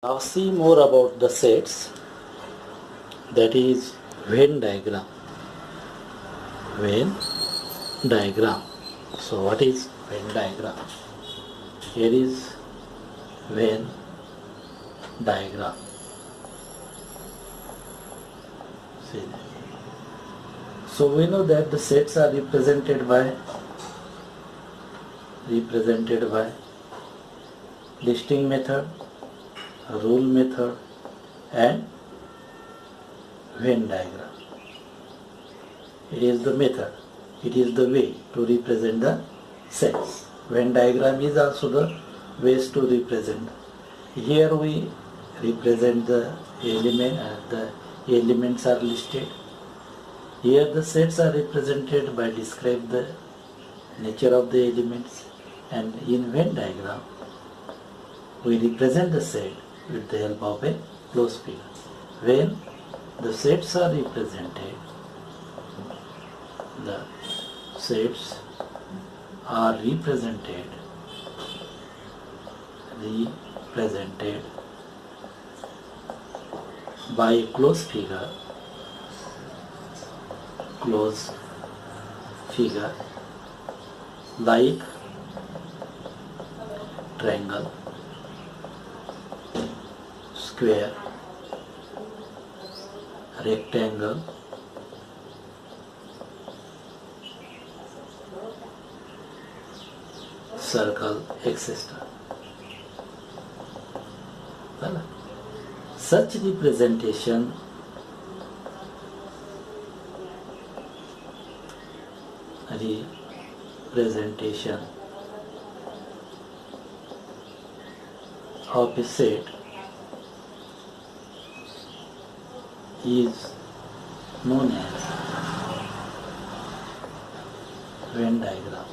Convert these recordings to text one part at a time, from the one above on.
Now see more about the sets, that is Venn diagram. Venn diagram. So what is Venn diagram? Here is Venn diagram. See. So we know that the sets are represented by listing method, rule method and Venn diagram. It is the method, it is the way to represent the sets. Venn diagram is also the ways to represent. Here we represent the element and the elements are listed. Here the sets are represented by describe the nature of the elements, and in Venn diagram we represent the set with the help of a closed figure. When the sets are represented, represented by a closed figure like triangle, square, rectangle, circle, etc. Well, such representation of a set is known as Venn diagram.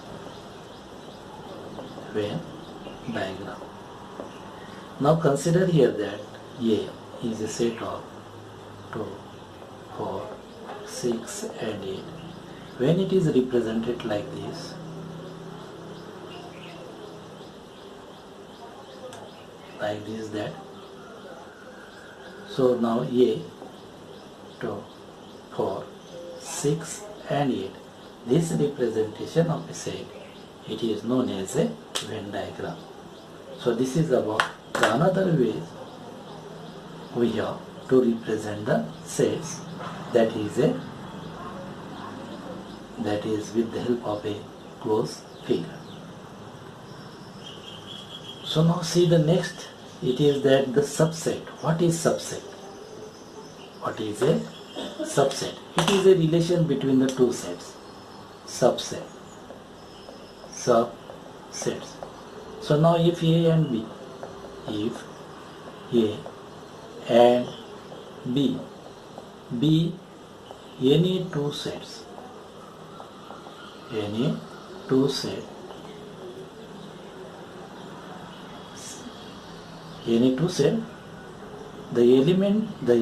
Now consider here that A is a set of 2, 4, 6 and 8. When it is represented like this, that. So now A, 2, 4, 6 and 8. This representation of a set, it is known as a Venn diagram. So this is about the another way we have to represent the sets, that is with the help of a closed figure. So now see the next, it is that the subset. What is subset? What is a subset? It is a relation between the two sets. Subsets. So now if A and B, be any two sets,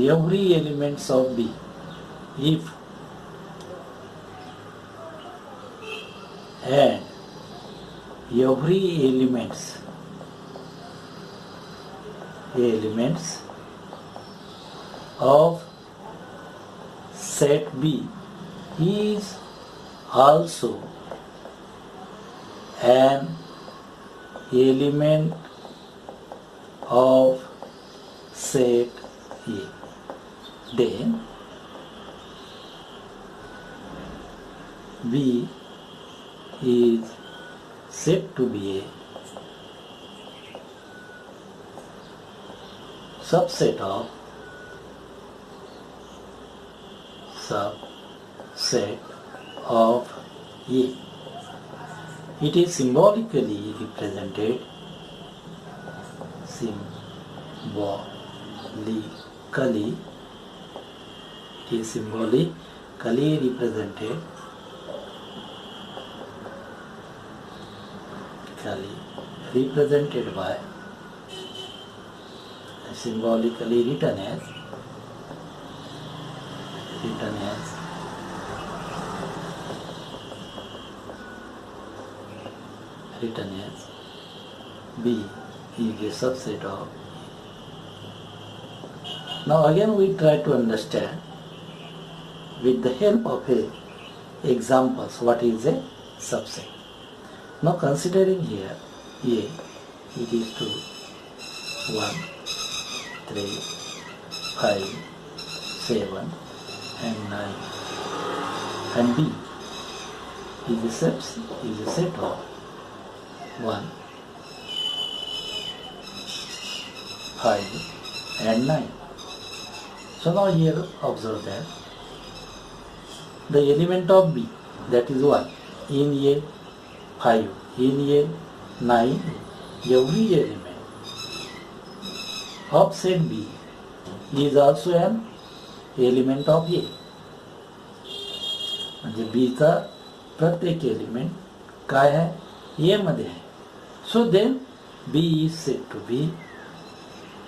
every elements of B, if and every elements of set B is also an element of set A, then B is said to be a subset of A. It is symbolically represented by symbolically written as B is a subset of Now again we try to understand with the help of examples what is a subset. Now considering here A, it is to 1, 3, 5, 7 and 9, and B is a set of 1, 5 and 9. So now here observe that the element of B, that is 1, in A 5, in A 9, every element of set B is also an element of A. म्हणजे बीचा प्रत्येक element काय आहे, A मध्ये आहे. So then B is said to be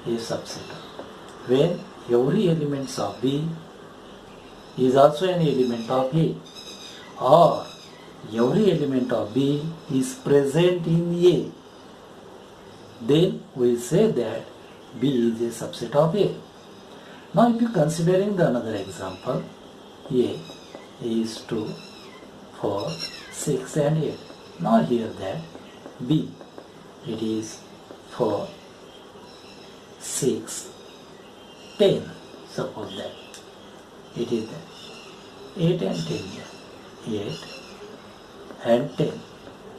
a subset when every element of B is also an element of A, or every element of B is present in A, then we say that B is a subset of A. Now if you considering the another example, A is 2, 4, 6 and 8. Now here that B, it is 4, 6, 10. Suppose that it is that 8 and 10 here, 8 and 10.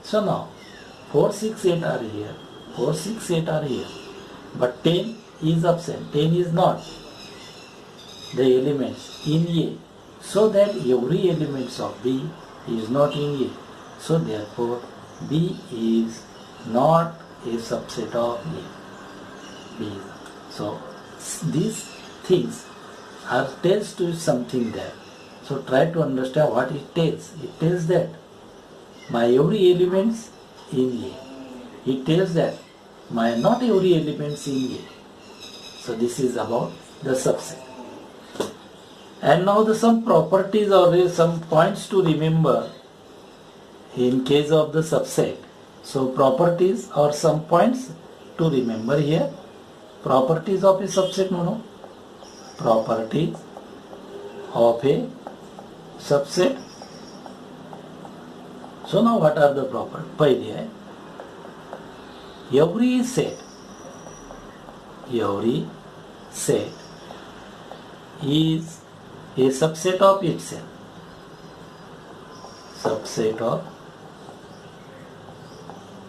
So now 4, 6, 8 are here, 4, 6, 8 are here, but 10 is absent, 10 is not the elements in A, so that every elements of B is not in A. So therefore B is not a subset of A. B. So these things are tells to something there. So try to understand what it tells. It tells that my every elements in A. It tells that my not every elements in A. So this is about the subset. And now the some properties or some points to remember in case of the subset. So properties or some points to remember here. Properties of a subset, no. Properties of a subset. So now what are the properties? पहली है every set is a subset of itself. Subset of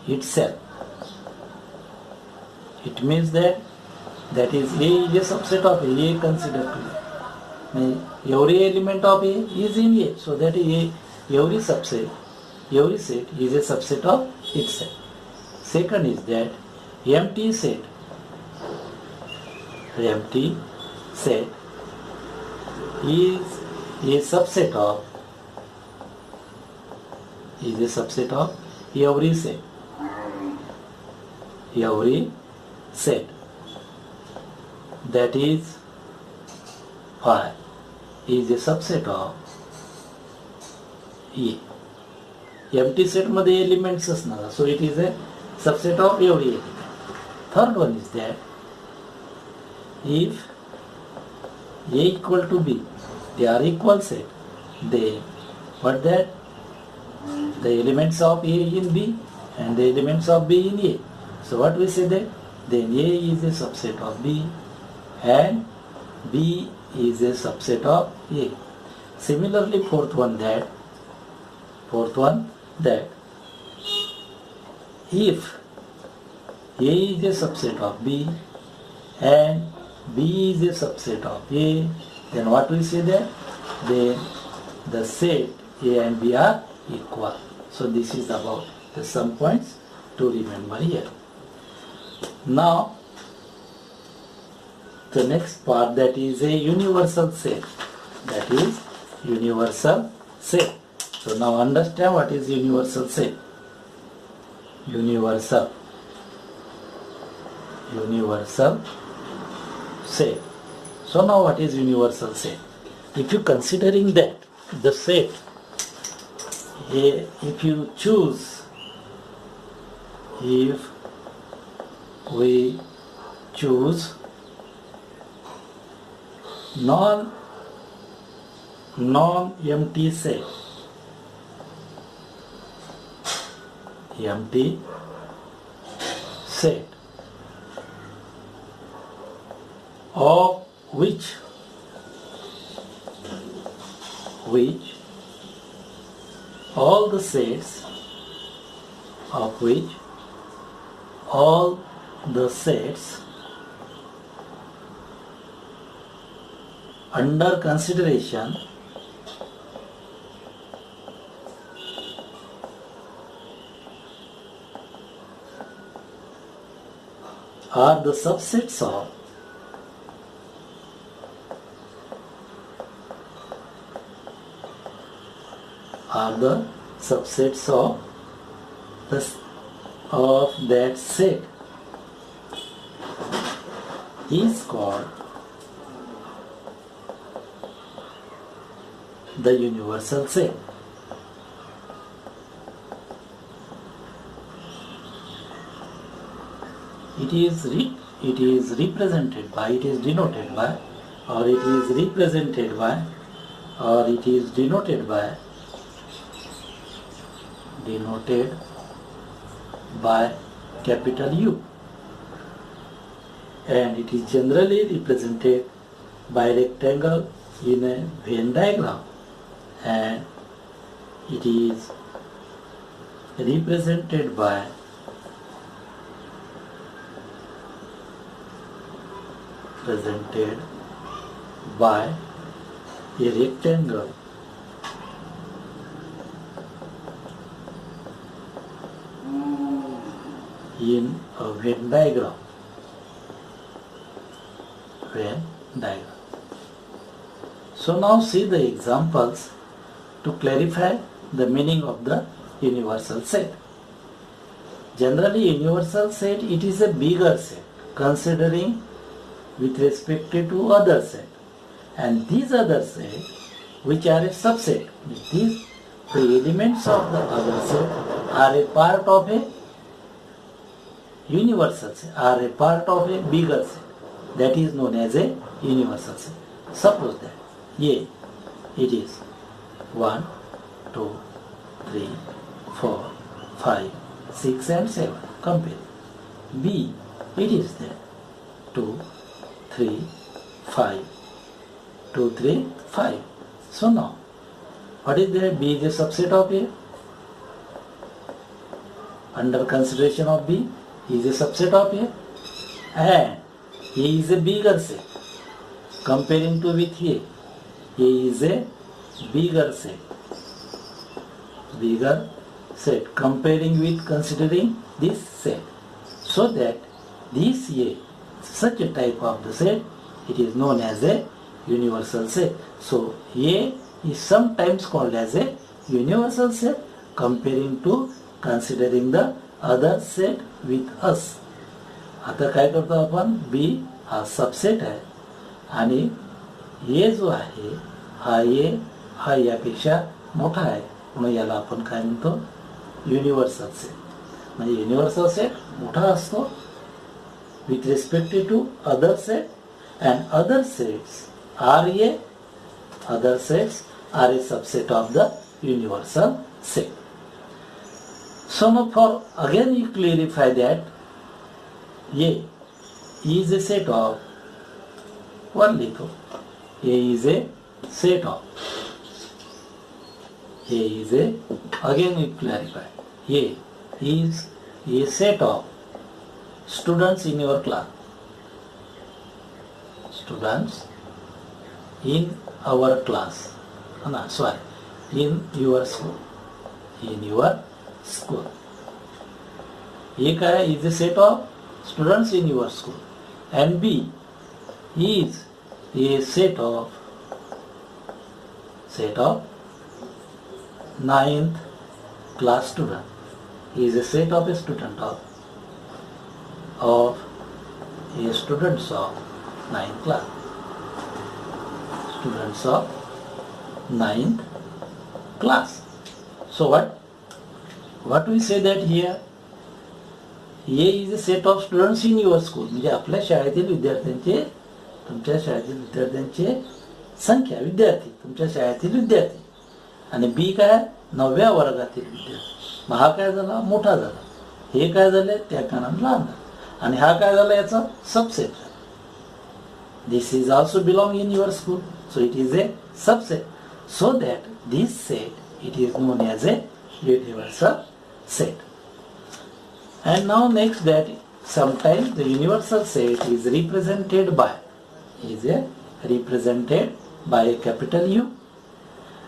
itself. It means that is A is a subset of A. Consider to every element of A is in A. So that A, every subset, every set is a subset of itself. Second is that empty set is a subset of every set. Every set, that is 5, is a subset of A. Empty set मध्ये elements असणार, so it is a subset of every element. Third one is that if A equal to B, they are equal set, then what that the elements of A in B and the elements of B in A. So what we say that then A is a subset of B and B is a subset of A. Similarly, fourth one that if A is a subset of B and B is a subset of A, then what we say that then the set A and B are equal. So this is about the some points to remember here. Now the next part, that is a universal set. That is universal set. So now understand what is universal set. Universal set. So now what is universal set? If you considering that the set, if we choose non-empty set. Empty set of which all the sets under consideration are the subsets of that set is called the universal set. It is represented by, it is denoted by, or it is represented by, or it is denoted by capital U, and it is generally represented by rectangle in a Venn diagram, and it is represented by a rectangle in a Venn diagram. So now see the examples to clarify the meaning of the universal set. Generally, universal set, it is a bigger set considering with respect to other set, and these other set which are a subset, the elements of the other set are a part of a universal set, are a part of a bigger set, that is known as a universal set. Suppose that A, it is 1, 2, 3, 4, 5, 6 and 7. Compare. B, it is there 2, 3, 5, 2, 3, 5. So now, what is there? B is a subset of A. Under consideration of B, is a subset of A, and A is a bigger set. Comparing to with A is a bigger set. Comparing with considering this set. So that this A, such a type of the set, it is known as a universal set. So A is sometimes called as a universal set comparing to considering the other set with us. आता काय करतो आपण? B हा subset आहे आणि A जो आहे हा A हा यापेक्षा मोठा आहे, म्हणून याला आपण काय म्हणतो? Universal set. म्हणजे युनिव्हर्सल सेट मोठा असतो with respect to other set, and other sets are a subset of the universal set. So now for again you clarify that A is a set of, one लिखो, A is a set of, again you clarify, A is a set of students in your class. Students in our class. No, sorry. In your school. A is a set of students in your school. And B is a set of 9th class student. He is a set of a student of students of 9th class. Students of 9th class. So what we say that here? A is a set of students in your school. म्हणजे आपल्या शाळेतील विद्यार्थ्यांचे तुमच्या शाळेतील विद्यार्थ्यांची संख्या, विद्यार्थी, तुमच्या शाळेतील विद्यार्थी. आणि बी काय, 9व्या वर्गातील विद्यार्थी. मग हा काय झाला, मोठा झाला. हे काय झाले, त्या कानानं लहान झाला. आणि हा काय झाला, याचा सबसेट झाला. This is also belong in your school, so it is a subset. So that this set it is known as A universal set. And now next, that sometimes the universal set is represented by a capital U,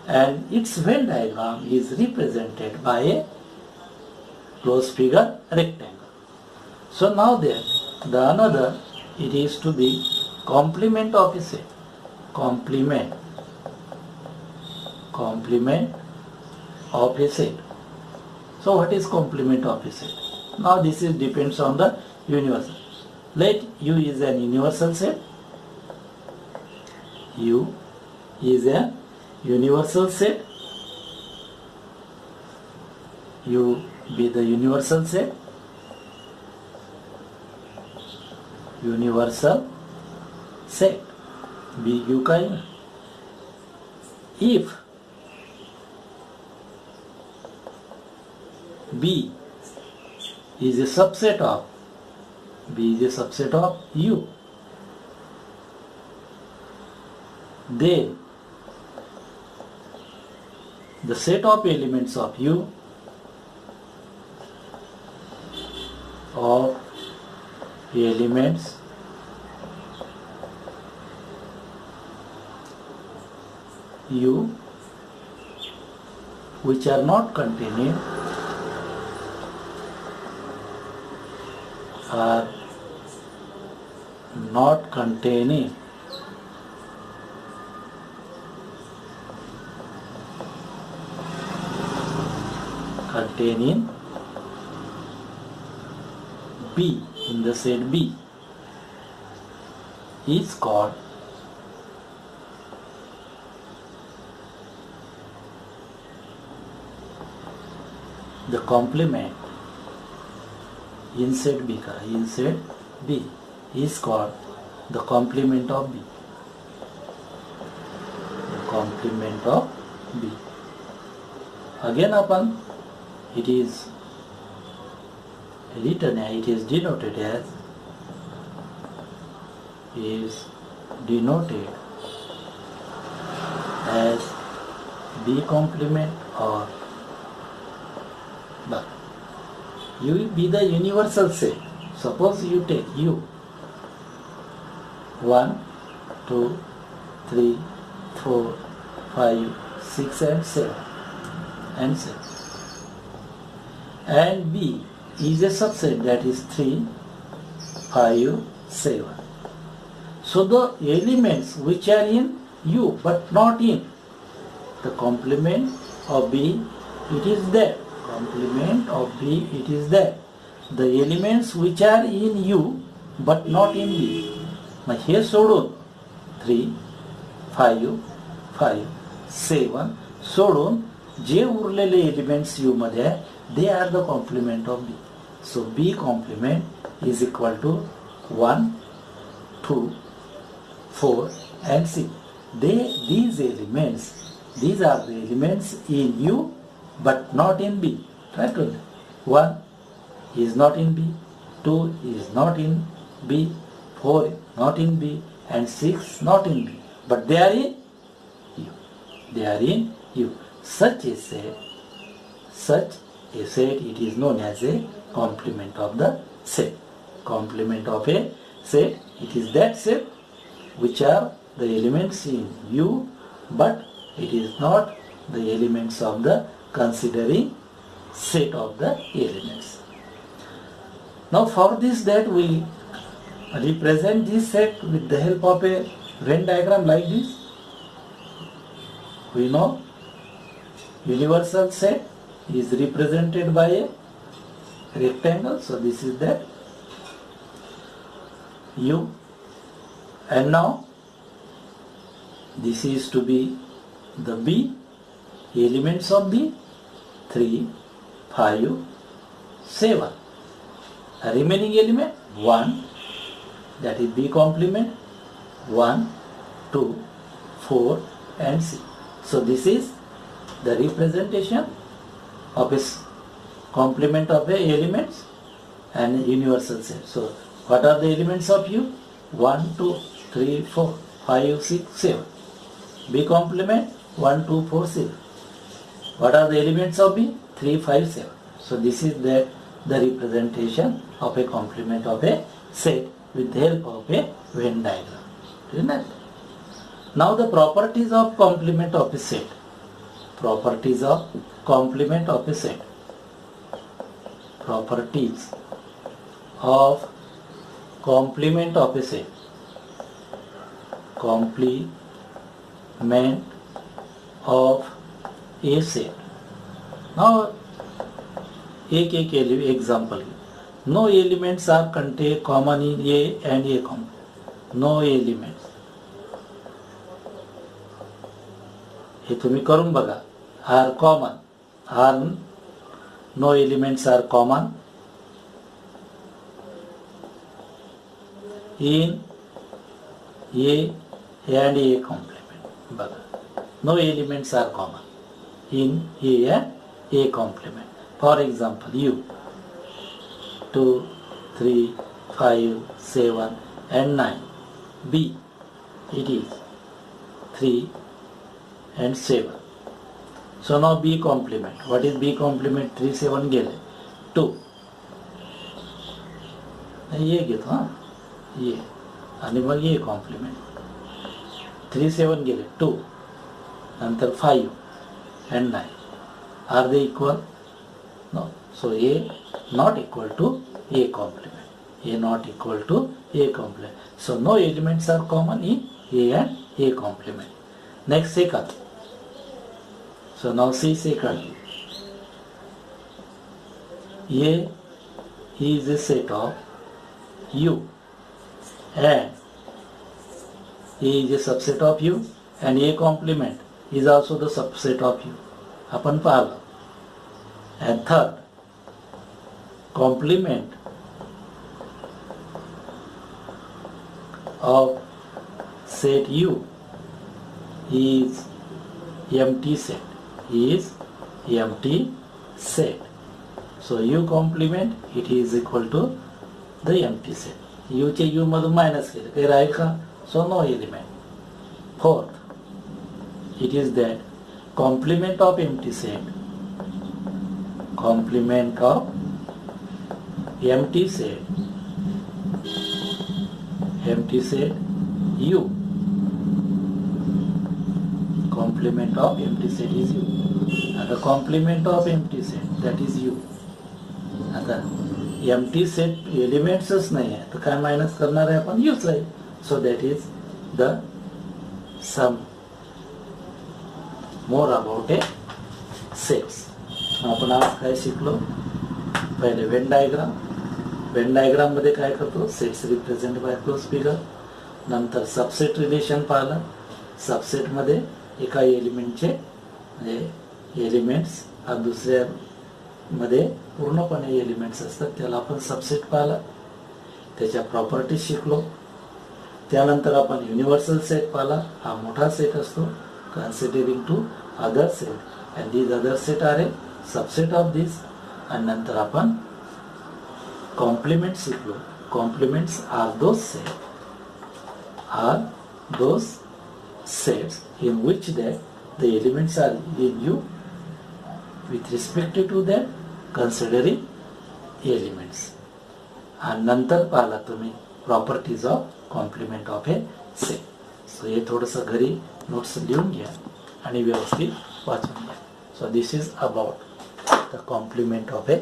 and its Venn diagram is represented by a closed figure rectangle. So now there, the another, it is to be complement of a set. Complement of a set. So what is complement of a set? Now this is depends on the universal. Let U is an universal set. U is a universal set. U be the universal set. Universal set. B U का है. If B is a subset of U, then the set of elements of U which are not containing B in the set B is called the complement. In set B is called the complement of B. The complement of B. Again upon it is written, it is denoted as B complement or B. U be the universal set. Suppose you take U 1, 2, 3, 4, 5, 6 and 7 and B is a subset, that is 3, 5, 7. So the elements which are in U but not in the complement of B, it is there. Complement of B, it is there. The elements which are in U but not in B. मग हे सोडून 3, 5, 7 सोडून जे उरलेले elements U मध्ये आहे, they are the complement of B. So B complement is equal to 1, 2, 4 and 6. These are the elements in U but not in B. Try to 1 is not in B, 2 is not in B, 4 not in B and 6 not in B. But they are in U. They are in U. Such a set, it is known as a complement of the set. Complement of a set, it is that set which are the elements in U but it is not the elements of the considering set of the elements. Now for this, that we represent this set with the help of a Venn diagram like this. We know universal set is represented by a rectangle, so this is that U, and now this is to be the B, elements of B 3, 5, 7. A remaining element 1, that is B complement, 1, 2, 4 and 6. So this is the representation of a complement of the elements and universal set. So what are the elements of U? 1, 2, 3, 4, 5, 6, 7. B complement 1, 2, 4, 6. What are the elements of B? 3, 5, 7. So this is the representation of a complement of a set with the help of a Venn diagram. Do you know? Now the properties of complement of a set. Properties of complement of a set. Properties of complement of a set. Complement of a set. Now एक example. No elements are contained common in A and A complement. No elements. हे तुम्ही करून बघा. Are common. Are no elements are common in A and A complement. बघा. No elements are common in A and A complement. For example, U 2, 3, 5, 7 and 9. B, it is 3 and 7. So now B complement. What is B complement? 3, 7 गेले 2. ये घेतो हा ये आणि मग ये compliment 3, 7 गेले 2 नंतर 5 and 9. Are they equal? No. So A not equal to A complement. A not equal to A complement. So no elements are common in A and A complement. Next, second. So now see second. A is a set of U and A is a subset of U and A complement is also the subset of U. आपण पाहिलं. And third, complement of set U is empty set. Is empty set. So U complement it is equal to the empty set. U चे U मधून minus केले काही राहील का? So no element. Fourth, it is that complement of empty set. Complement of empty set U. Complement of empty set is U. And the complement of empty set that is U. आता empty set elementsच नाही आहे तर काय minus करणार आहे आपण Uच आहे. So that is the sum more about a sets. आपण आज काय शिकलो? पहिले वेन डायग्राम. वेन डायग्राम मध्ये काय करतो? Sets represent by close figure. नंतर सबसेट रिलेशन पाहिलं. सबसेट मध्ये एका एलिमेंटचे म्हणजे एलिमेंट्स हा दुसऱ्या मध्ये पूर्णपणे एलिमेंट्स असतात त्याला आपण सबसेट पाहिला. त्याच्या प्रॉपर्टीज शिकलो. त्यानंतर आपण युनिव्हर्सल सेट पाहिला. हा मोठा सेट असतो considering to other set and these other set are a subset of this. आणि नंतर आपण कॉम्प्लिमेंट शिकलो. Complements are those sets in which the elements are in U with respect to that considering elements. आणि नंतर पाहिला तुम्ही properties of complement of a set. So हे थोडंसं घरी नोट्स लिहून घ्या आणि व्यवस्थित वाचून घ्या. So this is about the complement of A